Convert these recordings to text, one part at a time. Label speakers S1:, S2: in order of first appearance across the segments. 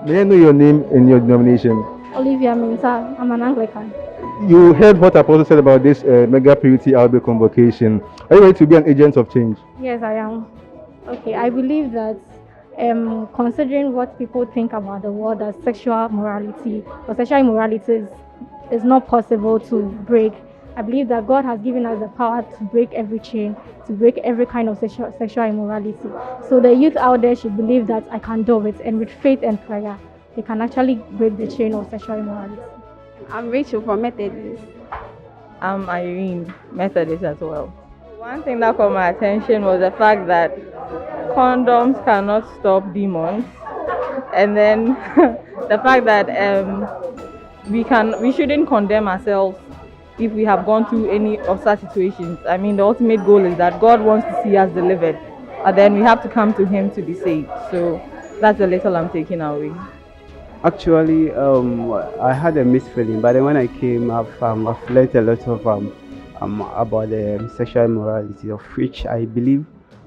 S1: May I know your name and your denomination?
S2: Olivia Minta. I'm an Anglican.
S1: You heard what Apostle said about this mega purity outbreak convocation. Are you ready to be an agent of change?
S2: Yes, I am. Okay, I believe that considering what people think about the world, that sexual morality or sexual immorality is not possible to break. I believe that God has given us the power to break every chain, to break every kind of sexual immorality. So the youth out there should believe that I can do it, and with faith and prayer, they can actually break the chain of sexual immorality.
S3: I'm Rachel from Methodist.
S4: I'm Irene, Methodist as well. One thing that caught my attention was the fact that condoms cannot stop demons, and then the fact that we shouldn't condemn ourselves if we have gone through any of such situations. I mean, the ultimate goal is that God wants to see us delivered, and then we have to come to Him to be saved. So that's the little I'm taking away.
S5: Actually, I had a mixed feeling, but then when I came, I've learned a lot of about the sexual immorality, of which I believe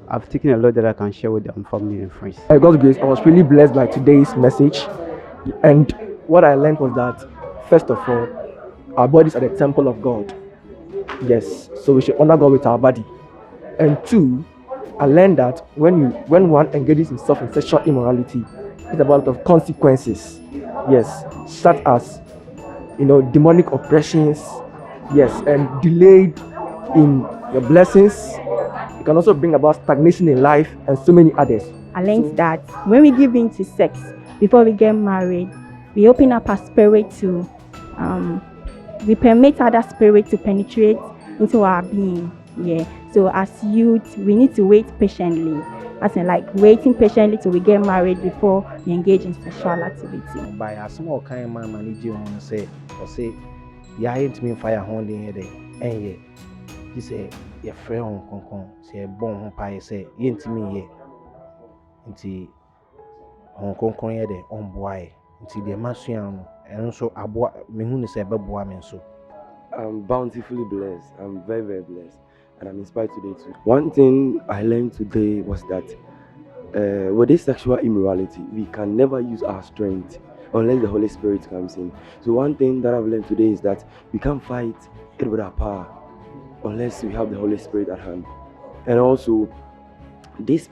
S5: I've taken a lot that I can share with them, family and friends.
S6: By God's grace, I was really blessed by today's message, and what I learned was that, first of all, our bodies are the temple of God. Yes, so we should honor God with our body. And two, I learned that when one engages himself in sexual immorality, it's about a lot of consequences. Yes, such as demonic oppressions. Yes, and delayed in your blessings. It can also bring about stagnation in life and so many others.
S7: I learned that when we give in to sex before we get married, we open up our spirit to, we permit other spirit to penetrate into our being. Yeah. So as youth, we need to wait patiently. As in, like waiting patiently till we get married before we engage in sexual activity.
S8: By a small kind of man, manage you on say, yeah, I ain't me fire holding here, and yeah, you say, your friend on concon, say, bon pie, say, you ain't me here, until Hong Kong here, on boy, until the Masian, and also a boy, me who is a babuaman so.
S9: I'm bountifully blessed. I'm very, very blessed. And I'm inspired today too. One thing I learned today was that with this sexual immorality, we can never use our strength unless the Holy Spirit comes in. So one thing that I've learned today is that we can't fight it with our power unless we have the Holy Spirit at hand. And also, this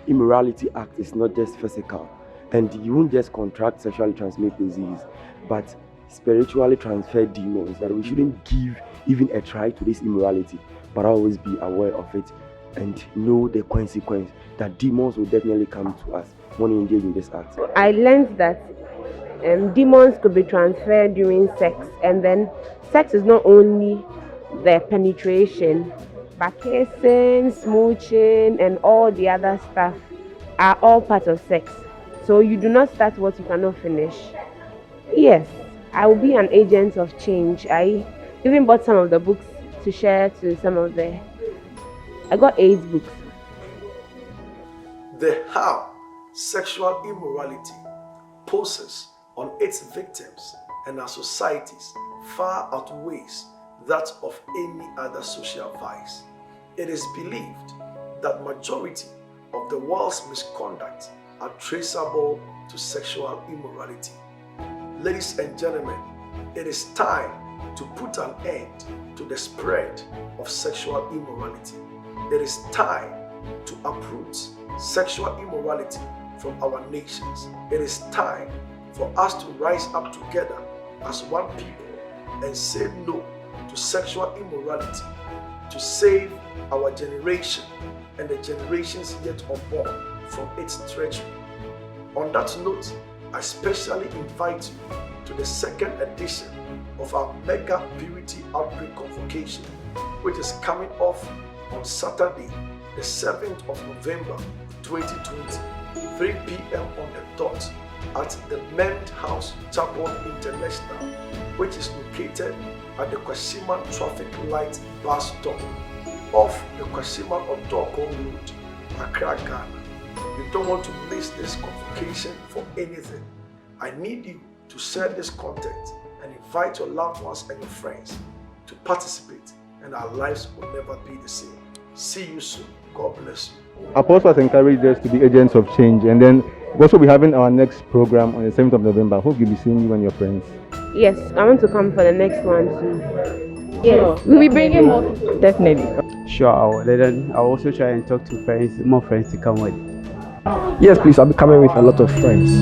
S9: immorality act is not just physical, and you won't just contract sexually transmitted disease, but spiritually transferred demons that we shouldn't give even a try to this immorality, but always be aware of it and know the consequence that demons will definitely come to us when we engage in this act.
S3: I learned that demons could be transferred during sex, and then sex is not only the penetration, but kissing, smooching, and all the other stuff are all part of sex. So you do not start what you cannot finish. Yes, I will be an agent of change. I even bought some of the books to share to some of the... I got 8 books.
S10: The harm sexual immorality poses on its victims and our societies far outweighs that of any other social vice. It is believed that majority of the world's misconduct are traceable to sexual immorality. Ladies and gentlemen, it is time to put an end to the spread of sexual immorality. It is time to uproot sexual immorality from our nations. It is time for us to rise up together as one people and say no to sexual immorality, to save our generation and the generations yet unborn from its treachery. On that note, I specially invite you to the second edition of our Mega Purity Outbreak Convocation, which is coming off on Saturday, the 7th of November 2020, 3 p.m. on the dot at the Mendhouse Campus International, which is located at the Kwasiman Traffic Light Bus Stop off the Kwasiman Odoko Road, Accra, Ghana. You don't want to miss this convocation for anything. I need you to share this content and invite your loved ones and your friends to participate, and our lives will never be the same. See you soon. God bless you.
S1: Apostle has encouraged us to be agents of change, and then We'll also be having our next program on the 7th of November. Hope you'll be seeing you and your friends.
S3: Yes, I want to come for the next one too. Yes,
S4: We'll be bringing more. Definitely.
S5: Sure, I'll also try and talk to friends, more friends to come with.
S6: Yes, please, I'll be coming with a lot of friends.